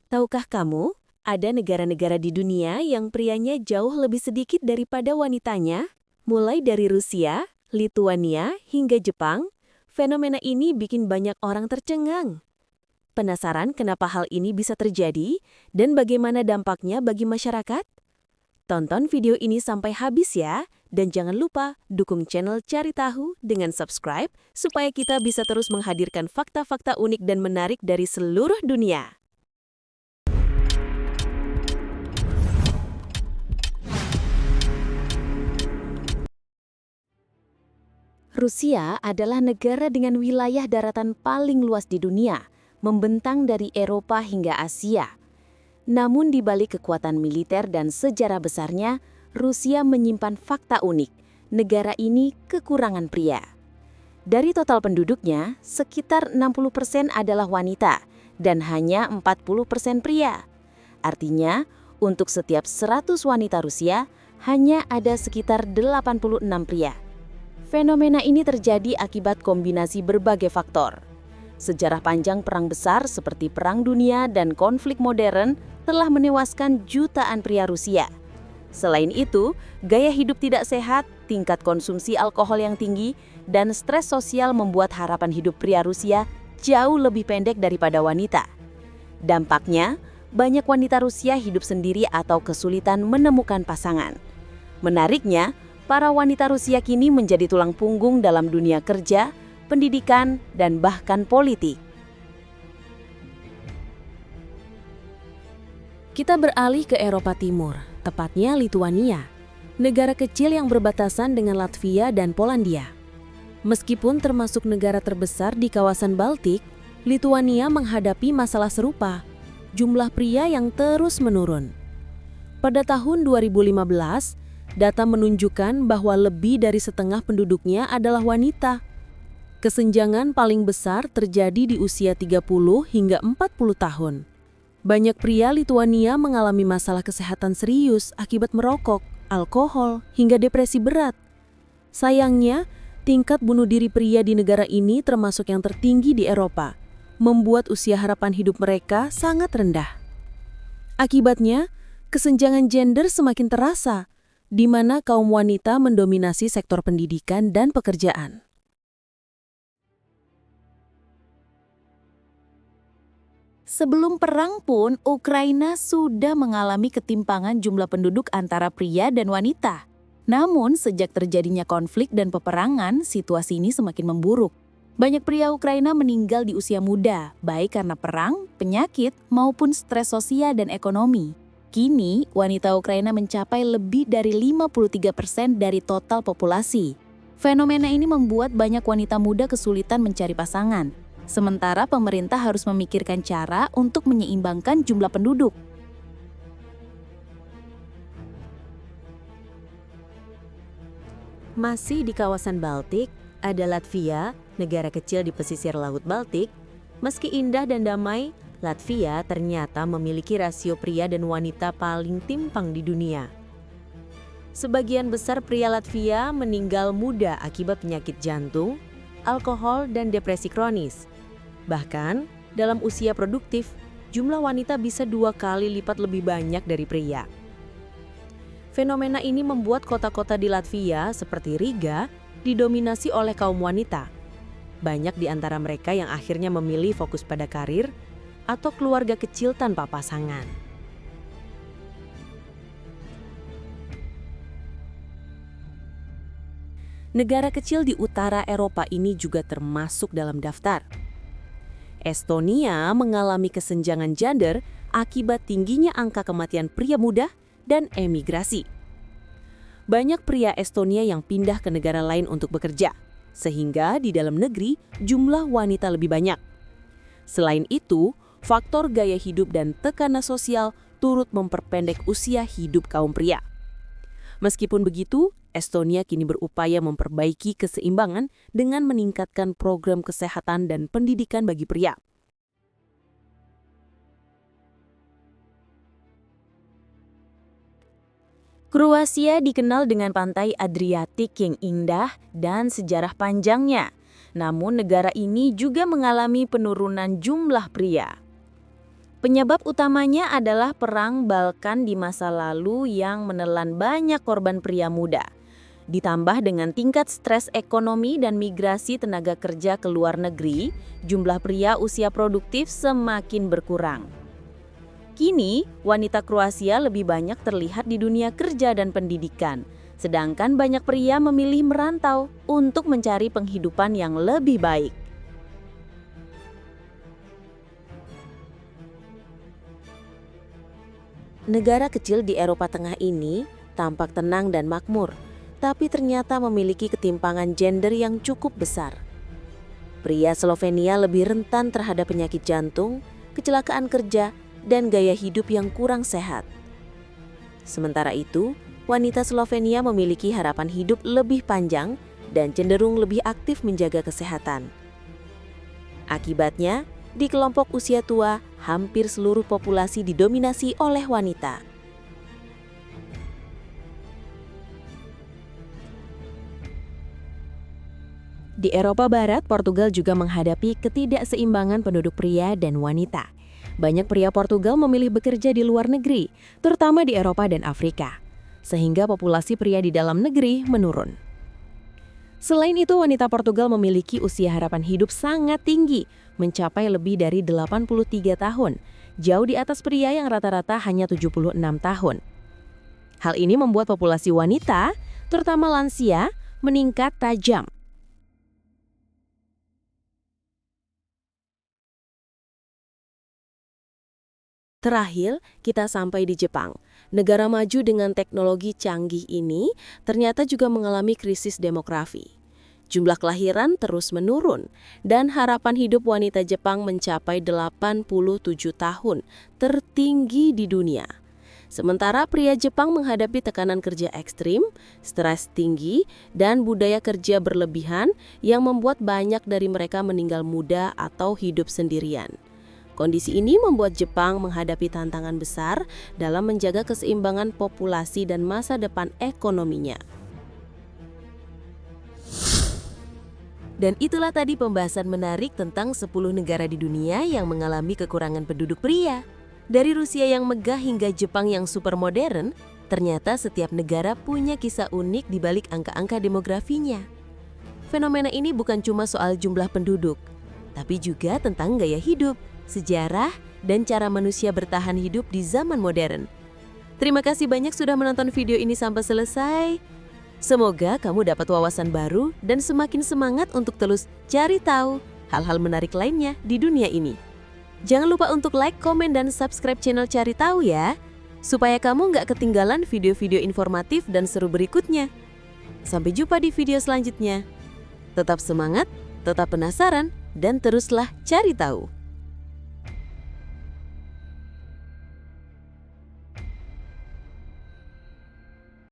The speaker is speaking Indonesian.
Tahukah kamu, ada negara-negara di dunia yang prianya jauh lebih sedikit daripada wanitanya? Mulai dari Rusia, Lituania, hingga Jepang, fenomena ini bikin banyak orang tercengang. Penasaran kenapa hal ini bisa terjadi dan bagaimana dampaknya bagi masyarakat? Tonton video ini sampai habis ya, dan jangan lupa dukung channel Cari Tahu dengan subscribe supaya kita bisa terus menghadirkan fakta-fakta unik dan menarik dari seluruh dunia. Rusia adalah negara dengan wilayah daratan paling luas di dunia, membentang dari Eropa hingga Asia. Namun di balik kekuatan militer dan sejarah besarnya, Rusia menyimpan fakta unik. Negara ini kekurangan pria. Dari total penduduknya, sekitar 60% adalah wanita dan hanya 40% pria. Artinya, untuk setiap 100 wanita Rusia, hanya ada sekitar 86 pria. Fenomena ini terjadi akibat kombinasi berbagai faktor. Sejarah panjang perang besar seperti Perang Dunia dan konflik modern telah menewaskan jutaan pria Rusia. Selain itu, gaya hidup tidak sehat, tingkat konsumsi alkohol yang tinggi, dan stres sosial membuat harapan hidup pria Rusia jauh lebih pendek daripada wanita. Dampaknya, banyak wanita Rusia hidup sendiri atau kesulitan menemukan pasangan. Menariknya, para wanita Rusia kini menjadi tulang punggung dalam dunia kerja, pendidikan, dan bahkan politik. Kita beralih ke Eropa Timur, tepatnya Lituania, negara kecil yang berbatasan dengan Latvia dan Polandia. Meskipun termasuk negara terbesar di kawasan Baltik, Lituania menghadapi masalah serupa, jumlah pria yang terus menurun. Pada tahun 2015, data menunjukkan bahwa lebih dari setengah penduduknya adalah wanita. Kesenjangan paling besar terjadi di usia 30 hingga 40 tahun. Banyak pria Lituania mengalami masalah kesehatan serius akibat merokok, alkohol, hingga depresi berat. Sayangnya, tingkat bunuh diri pria di negara ini termasuk yang tertinggi di Eropa, membuat usia harapan hidup mereka sangat rendah. Akibatnya, kesenjangan gender semakin terasa, di mana kaum wanita mendominasi sektor pendidikan dan pekerjaan. Sebelum perang pun, Ukraina sudah mengalami ketimpangan jumlah penduduk antara pria dan wanita. Namun, sejak terjadinya konflik dan peperangan, situasi ini semakin memburuk. Banyak pria Ukraina meninggal di usia muda, baik karena perang, penyakit, maupun stres sosial dan ekonomi. Kini, wanita Ukraina mencapai lebih dari 53% dari total populasi. Fenomena ini membuat banyak wanita muda kesulitan mencari pasangan. Sementara pemerintah harus memikirkan cara untuk menyeimbangkan jumlah penduduk. Masih di kawasan Baltik, ada Latvia, negara kecil di pesisir Laut Baltik. Meski indah dan damai, Latvia ternyata memiliki rasio pria dan wanita paling timpang di dunia. Sebagian besar pria Latvia meninggal muda akibat penyakit jantung, alkohol, dan depresi kronis. Bahkan, dalam usia produktif, jumlah wanita bisa 2 kali lipat lebih banyak dari pria. Fenomena ini membuat kota-kota di Latvia seperti Riga didominasi oleh kaum wanita. Banyak di antara mereka yang akhirnya memilih fokus pada karir atau keluarga kecil tanpa pasangan. Negara kecil di utara Eropa ini juga termasuk dalam daftar. Estonia mengalami kesenjangan gender akibat tingginya angka kematian pria muda dan emigrasi. Banyak pria Estonia yang pindah ke negara lain untuk bekerja, sehingga di dalam negeri jumlah wanita lebih banyak. Selain itu, faktor gaya hidup dan tekanan sosial turut memperpendek usia hidup kaum pria. Meskipun begitu, Estonia kini berupaya memperbaiki keseimbangan dengan meningkatkan program kesehatan dan pendidikan bagi pria. Kroasia dikenal dengan pantai Adriatik yang indah dan sejarah panjangnya. Namun negara ini juga mengalami penurunan jumlah pria. Penyebab utamanya adalah perang Balkan di masa lalu yang menelan banyak korban pria muda. Ditambah dengan tingkat stres ekonomi dan migrasi tenaga kerja ke luar negeri, jumlah pria usia produktif semakin berkurang. Kini, wanita Kroasia lebih banyak terlihat di dunia kerja dan pendidikan, sedangkan banyak pria memilih merantau untuk mencari penghidupan yang lebih baik. Negara kecil di Eropa Tengah ini tampak tenang dan makmur, tapi ternyata memiliki ketimpangan gender yang cukup besar. Pria Slovenia lebih rentan terhadap penyakit jantung, kecelakaan kerja, dan gaya hidup yang kurang sehat. Sementara itu, wanita Slovenia memiliki harapan hidup lebih panjang dan cenderung lebih aktif menjaga kesehatan. Akibatnya, di kelompok usia tua, hampir seluruh populasi didominasi oleh wanita. Di Eropa Barat, Portugal juga menghadapi ketidakseimbangan penduduk pria dan wanita. Banyak pria Portugal memilih bekerja di luar negeri, terutama di Eropa dan Afrika, sehingga populasi pria di dalam negeri menurun. Selain itu, wanita Portugal memiliki usia harapan hidup sangat tinggi, mencapai lebih dari 83 tahun, jauh di atas pria yang rata-rata hanya 76 tahun. Hal ini membuat populasi wanita, terutama lansia, meningkat tajam. Terakhir, kita sampai di Jepang. Negara maju dengan teknologi canggih ini ternyata juga mengalami krisis demografi. Jumlah kelahiran terus menurun, dan harapan hidup wanita Jepang mencapai 87 tahun, tertinggi di dunia. Sementara pria Jepang menghadapi tekanan kerja ekstrim, stres tinggi, dan budaya kerja berlebihan yang membuat banyak dari mereka meninggal muda atau hidup sendirian. Kondisi ini membuat Jepang menghadapi tantangan besar dalam menjaga keseimbangan populasi dan masa depan ekonominya. Dan itulah tadi pembahasan menarik tentang 10 negara di dunia yang mengalami kekurangan penduduk pria. Dari Rusia yang megah hingga Jepang yang super modern, ternyata setiap negara punya kisah unik di balik angka-angka demografinya. Fenomena ini bukan cuma soal jumlah penduduk, tapi juga tentang gaya hidup, sejarah, dan cara manusia bertahan hidup di zaman modern. Terima kasih banyak sudah menonton video ini sampai selesai. Semoga kamu dapat wawasan baru dan semakin semangat untuk terus cari tahu hal-hal menarik lainnya di dunia ini. Jangan lupa untuk like, komen, dan subscribe channel Cari Tahu ya, supaya kamu nggak ketinggalan video-video informatif dan seru berikutnya. Sampai jumpa di video selanjutnya. Tetap semangat, tetap penasaran, dan teruslah cari tahu.